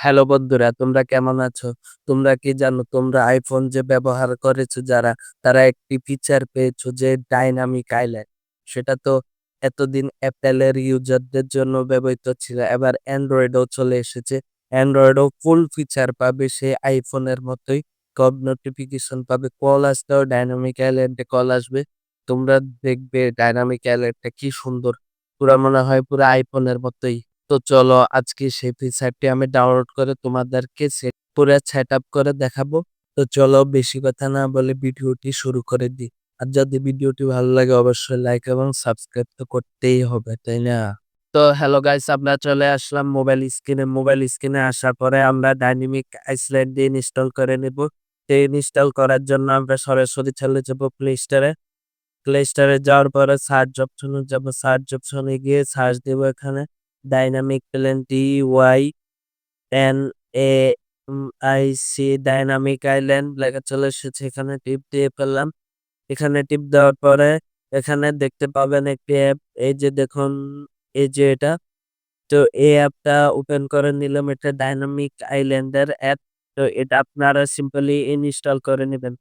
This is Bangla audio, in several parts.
হ্যালো বন্ধুরা, তোমরা কেমন আছো? তোমরা কি জানো তোমরা iPhone যে ব্যবহার করেছো যারা, তারা একটি ফিচার পেয়েছো যে ডাইনামিক আইল্যান্ড। সেটা তো এতদিন অ্যাপেলের ইউজারদের জন্য ব্যবহৃত ছিল। এবার অ্যান্ড্রয়েডেও চলে এসেছে। অ্যান্ড্রয়েডেও ফুল ফিচার পাবে সেই আইফোনের মতোই। সব নোটিফিকেশন পাবে। কল আসলেও ডাইনামিক আইল্যান্ডে কল আসবে। তোমরা দেখবে ডাইনামিক আইল্যান্ডটা কি সুন্দর। পুরা মনে হয় পুরা আইফোনের মতোই। তো চলো আজকে সেই ফিচারটি আমি ডাউনলোড করে তোমাদেরকে পুরো সেট আপ করে দেখাবো। তো চলো বেশি কথা না বলে ভিডিওটি শুরু করে দিই। আর যদি ভিডিওটি ভালো লাগে অবশ্যই লাইক এবং সাবস্ক্রাইব তো করতেই হবে, তাই না? তো হ্যালো গাইস, আমরা চলে আসলাম মোবাইল স্ক্রিনে আসার পরে আমরা ডাইনামিক আইল্যান্ড দিয়ে ইনস্টল করে নেব। তো ইনস্টল করার জন্য আমরা সরাসরি চলে যাব প্লে স্টোরে যাওয়ার পরে সার্চ অপশনে যাব। সার্চ অপশনে গিয়ে সার্চ দেব এখানে dynamic plan DYNAMIC dynamic island লেখা চলে এসেছে। এখানে টিপ দিয়ে পেলাম। এখানে টিপ দেওয়ার পরে এখানে দেখতে পাবেন একটি অ্যাপ। এই যে দেখুন, এই যে এটা। তো এই অ্যাপটা ওপেন করে নিলাম। এটা ডাইনামিক আইল্যান্ডের অ্যাপ। তো এটা আপনারা সিম্পলি ইনস্টল করে নেবেন।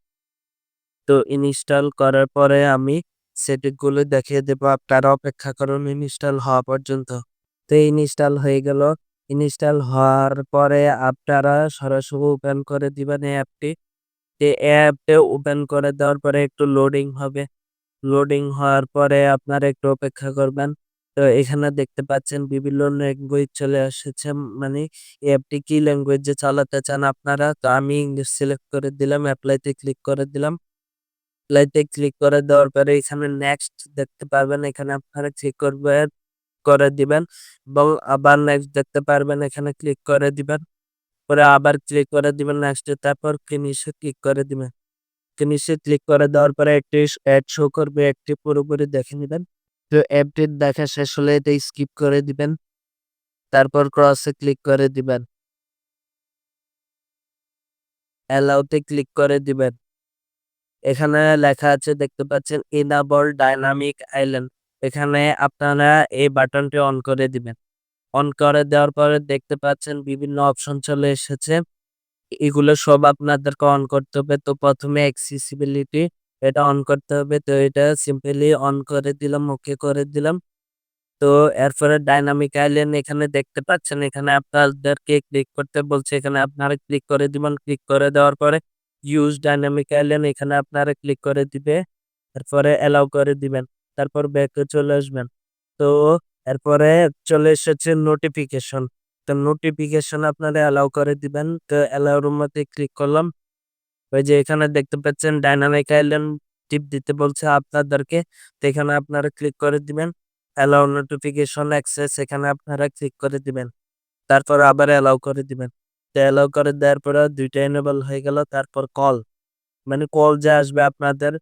তো ইনস্টল করার পরে আমি সেটিং গুলো দেখিয়ে দেবো। আপনারা অপেক্ষা করুন ইনস্টল হওয়া পর্যন্ত। তো ইনস্টল হয়ে গেল। ইনস্টল হওয়ার পরে আপনারা সরাসরি ওপেন করে দিবেন এই অ্যাপটি। এই অ্যাপটা ওপেন করে দেওয়ার পরে একটু লোডিং হবে। লোডিং হওয়ার পরে আপনারা একটু অপেক্ষা করবেন। তো এখানে দেখতে পাচ্ছেন বিভিন্ন ল্যাঙ্গুয়েজ চলে এসেছে। মানে এই অ্যাপটি কি ল্যাঙ্গুয়েজে চালাতে চান আপনারা? তো আমি ইংলিশ সিলেক্ট করে দিলাম, অ্যাপ্লাইতে ক্লিক করে দিলাম। অ্যাপ্লাইতে ক্লিক করে দেওয়ার পরে এখানে নেক্সট দেখতে পারবেন। এখানে আপনারা ক্লিক করে দিবেন এবং আবার নেক্সট দেখতে পারবেন। এখানে ক্লিক করে দিবেন। পরে আবার ক্লিক করে দিবেন নেক্সটে, তারপর ফিনিশে ক্লিক করে দিবেন। ফিনিশে ক্লিক করে দেওয়ার পরে একটি অ্যাড শো করবে, অ্যাডটি পুরোপুরি দেখে নিবেন। তো অ্যাপটি দেখা শেষ হলে এটা স্কিপ করে দিবেন। তারপর ক্রসে ক্লিক করে দিবেন। অ্যালাউতে ক্লিক করে দিবেন। এখানে লেখা আছে দেখতে পাচ্ছেন ইনাবল ডাইনামিক আইল্যান্ড। এখানে আপনারা এই বাটনটি অন করে দিবেন। অন করে দেওয়ার পরে দেখতে পাচ্ছেন বিভিন্ন অপশন চলে এসেছে। এগুলো সব আপনাদেরকে অন করতে হবে। তো প্রথমে অ্যাক্সেসিবিলিটি এটা অন করতে হবে। তো এটা সিম্পলি অন করে দিলাম, ওকে করে দিলাম। তো এরপরে ডাইনামিক আইল্যান্ড এখানে দেখতে পাচ্ছেন। এখানে আপনাদেরকে ক্লিক করতে বলছে। এখানে আপনারা ক্লিক করে দিবেন। ক্লিক করে দেওয়ার পরে ইউজ ডাইনামিক আইল্যান্ড এখানে আপনারা ক্লিক করে দিবে। এরপরে অ্যালাউ করে দিবেন। তারপর ব্যাকে চলে আসবেন। তো এরপরে চলে এসেছে নোটিফিকেশন। তো নোটিফিকেশন আপনারা অ্যালাউ করে দিবেন। তো অ্যালাউর মধ্যে ক্লিক করলাম। ওই যে এখানে দেখতে পাচ্ছেন ডাইনামিক আইল্যান্ড টিপ দিতে বলছে আপনাদেরকে। তো এখানে আপনারা ক্লিক করে দিবেন। অ্যালাউ নোটিফিকেশন অ্যাক্সেস এখানে আপনারা ক্লিক করে দিবেন। তারপর আবার অ্যালাউ করে দিবেন। তো অ্যালাউ করে দেওয়ার পরে ২ টা এনেবল হয়ে গেল। তারপর কল, মানে কল যে আসবে আপনাদের,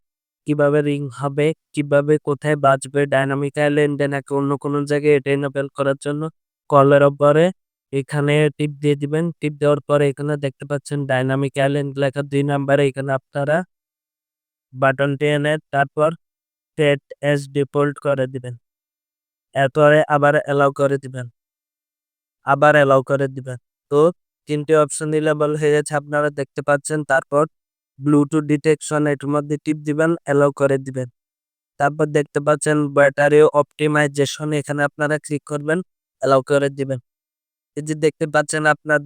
কিভাবে রিং হবে, কিভাবে কোথায় বাজবে, ডায়নামিক আইল্যান্ডে নাকি অন্য কোনো জায়গায়, এটা এনেবল করার জন্য কলের উপরে এখানে টিপ দিয়ে দিবেন। টিপ দেওয়ার পরে এখানে দেখতে পাচ্ছেন ডায়নামিক আইল্যান্ড লেখা ২ নাম্বারে। এখানে আপনারা বাটনটি এনে তারপর সেট অ্যাজ ডিফল্ট করে দিবেন। এরপরে আবার অ্যালাউ করে দিবেন। আবার অ্যালাউ করে দিবেন। তো ৩ টে অপশন ইনেবল হয়ে গেছে আপনারা দেখতে পাচ্ছেন। তারপর ব্লুটুথ ডিটেকশন এটার মধ্যে টিপ দিবেন, অ্যালাউ করে দিবেন। তারপর দেখতে পাচ্ছেন ব্যাটারি অপটিমাইজেশন এখানে আপনারা ক্লিক করবেন, অ্যালাউ করে দিবেন। এই যে দেখতে পাচ্ছেন আপনারা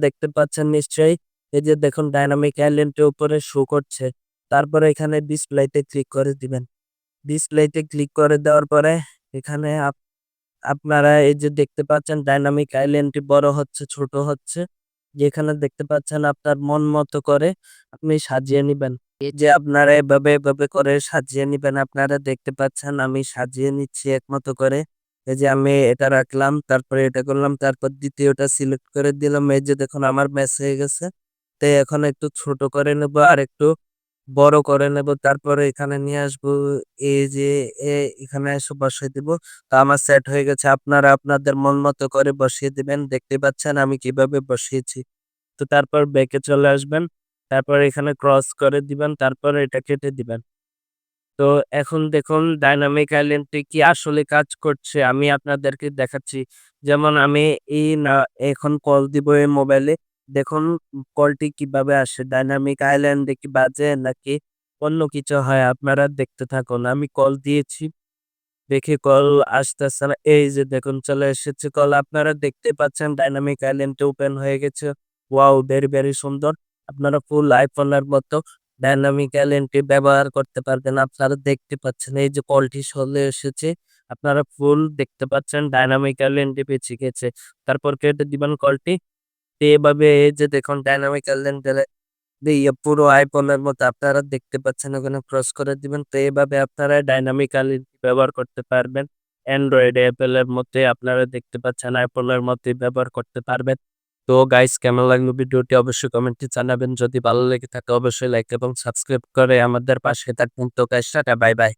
দেখতে পাচ্ছেন নিশ্চয়ই। এই যে দেখুন ডায়নামিক আইল্যান্ডের উপরে শো করছে। তারপরে এখানে ডিসপ্লেতে ক্লিক করে দিবেন। ডিসপ্লেতে ক্লিক করে দেওয়ার পরে এখানে আপনারা এই যে দেখতে পাচ্ছেন ডায়নামিক আইল্যান্ডটি বড় হচ্ছে, ছোট হচ্ছে। যেখানে দেখতে পাচ্ছেন আপনার মন মতো করে আপনি সাজিয়ে নিবেন। এই যে আপনারা এভাবে করে সাজিয়ে নিবেন। আপনারা দেখতে পাচ্ছেন আমি সাজিয়ে নিচ্ছি একমতো করে। এই যে আমি এটা রাখলাম, তারপরে এটা করলাম, তারপর ২য় টা সিলেক্ট করে দিলাম। এই যে দেখুন আমার ম্যাচ হয়ে গেছে। তো এখন একটু ছোট করে নেব আর একটু বড় করে নেব। তারপরে এখানে নিয়ে আসবো। এই যে এখানে এসে বসায় দিব। তো আমার সেট হয়ে গেছে। আপনারা আপনাদের মন মতো করে বসিয়ে দিবেন। দেখতে পাচ্ছেন আমি কিভাবে বসিয়েছি। তো তারপর ব্যাকে চলে আসবেন। তারপর এখানে ক্রস করে দিবেন। তারপর এটা কেটে দিবেন। তো এখন দেখুন ডায়নামিক আইল্যান্ডটি কি আসলে কাজ করছে আমি আপনাদেরকে দেখাচ্ছি। যেমন আমি এই না এখন কল দিব এই মোবাইলে। দেখুন কলটি কিভাবে আসে। ডাইনামিক আইল্যান্ডে কি বাজে নাকি অন্য কিছু হয় আপনারা দেখতে থাকুন। আমি কল দিয়েছি। দেখি কল আসতেছে না। এই যে দেখুন চলে এসেছে কল। আপনারা দেখতে পাচ্ছেন ডাইনামিক আইল্যান্ডটা ওপেন হয়ে গেছে। ওয়াও! ভেরি, ভেরি সুন্দর। আপনারা ফুল আইফোনের মতো ডাইনামিক আইল্যান্ডটি ব্যবহার করতে পারবেন। আপনারা দেখতে পাচ্ছেন এই যে কলটি চলে এসেছে। আপনারা ফুল দেখতে পাচ্ছেন ডাইনামিক আইল্যান্ডটি বেঁচে গেছে। তারপর কেটে দিবেন কলটি। তো এভাবে এই যে দেখুন ডাইনামিক আইল্যান্ড দিয়ে পুরো আইফোনের মতো আপনারা দেখতে পাচ্ছেন ওখানে ক্রস করে দিবেন। তো এভাবে আপনারা ডাইনামিক্যালি ব্যবহার করতে পারবেন। অ্যান্ড্রয়েড, অ্যাপেল এর মধ্যে আপনারা দেখতে পাচ্ছেন আইফোনের মতোই ব্যবহার করতে পারবেন। তো গাইস কেমন লাগলো ভিডিওটি অবশ্যই কমেন্টে জানাবেন। যদি ভালো লেগে থাকে অবশ্যই লাইক এবং সাবস্ক্রাইব করে আমাদের পাশে থাকবেন। তো গাইস টাটা বাই বাই।